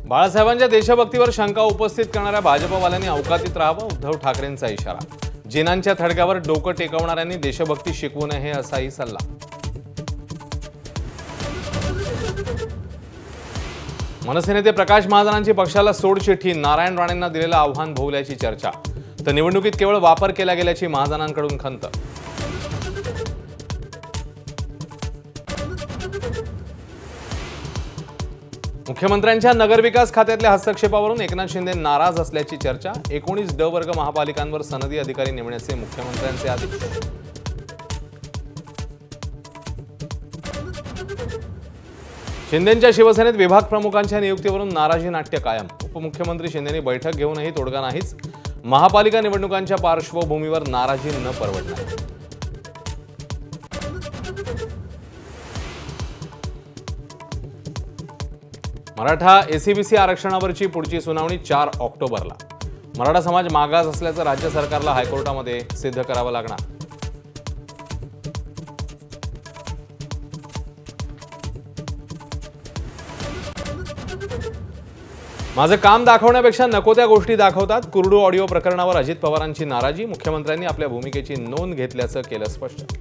बाळासाहेबांच्या देशभक्तीवर शंका उपस्थित करणाऱ्या भाजपवाल्यांनी अवकातीत राहावं, उद्धव ठाकरेंचा इशारा। जिनांच्या थडग्यावर डोकं टेकवणाऱ्यांनी देशभक्ती शिकवू नये असाही सल्ला। मनसे नेते प्रकाश महाजनांची पक्षाला सोड चिठ्ठी, नारायण राणेंना दिलेलं आव्हान भोवल्याची चर्चा। तर निवडणुकीत केवळ वापर केला गेल्याची महाजनांकडून खंत। मुख्यमंत्र्यांच्या नगरविकास खात्यातल्या हस्तक्षेपावरून एकनाथ शिंदे नाराज असल्याची चर्चा। 19 ड वर्ग महापालिकांवर सनदी अधिकारी नेमण्याचे मुख्यमंत्र्यांचे आदेश। शिंदेंच्या शिवसेनेत विभाग प्रमुखांच्या नियुक्तीवरून नाराजी नाट्य कायम। उपमुख्यमंत्री शिंदेंनी बैठक घेऊनही तोडगा नाहीच। महापालिका निवडणुकांच्या पार्श्वभूमीवर नाराजी न परवडणार। मराठा एसीबीसी आरक्षणावरची पुढची सुनावणी 4 ऑक्टोबरला। मराठा समाज मागास असल्याचं राज्य सरकारला हायकोर्टामध्ये सिद्ध करावं लागणार। माझं काम दाखवण्यापेक्षा नको त्या गोष्टी दाखवतात। कुरडू ऑडिओ प्रकरणावर अजित पवारांची नाराजी। मुख्यमंत्र्यांनी आपल्या भूमिकेची नोंद घेतल्याचं केलं स्पष्ट।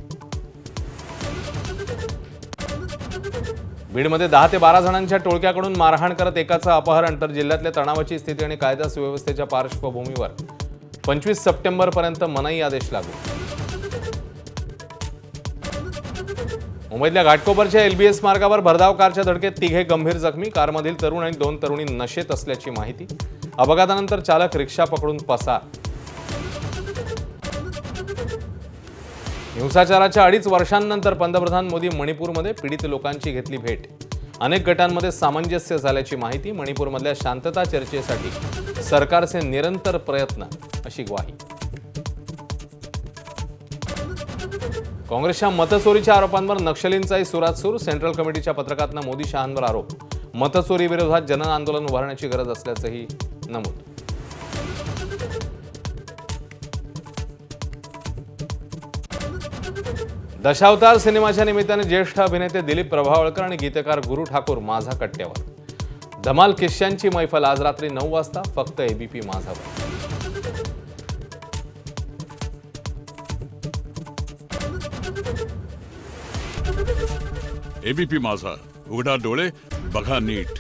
बीडमध्ये 10 ते 12 जणांच्या टोळक्याकडून मारहाण करत एकाचं अपहरण। तर जिल्ह्यातल्या तणावाची स्थिती आणि कायदा सुव्यवस्थेच्या पार्श्वभूमीवर 25 सप्टेंबरपर्यंत मनाई आदेश लागू। मुंबईतल्या घाटकोपरच्या एलबीएस मार्गावर भरधाव कारच्या धडकेत 3 गंभीर जखमी। कारमधील तरुण आणि 2 तरुणी नशेत असल्याची माहिती। अपघातानंतर चालक रिक्षा पकडून पसार। हिंसाचाराच्या 2.5 वर्षांनंतर पंतप्रधान मोदी मणिपूरमध्ये पीडित लोकांची घेतली भेट। अनेक गटांमध्ये सामंजस्य झाल्याची माहिती। मणिपूरमधल्या शांतता चर्चेसाठी सरकारचे निरंतर प्रयत्न अशी ग्वाही। काँग्रेसच्या मतचोरीच्या आरोपांवर नक्षलींचाही सुरात सूर। सेंट्रल कमिटीच्या पत्रकातनं मोदी शहांवर आरोप। मतचोरी विरोधात जन आंदोलन उभारण्याची गरज असल्याचंही नमूद। दशावतार सिनेमाच्या निमित्ताने ज्येष्ठ अभिनेते दिलीप प्रभावळकर आणि गीतकार गुरु ठाकूर माझा कट्ट्यावर। धमाल किस्स्यांची मैफल आज रात्री 9 वाजता फक्त एबीपी माझावर। एबीपी माझा, उघडा डोळे बघा नीट।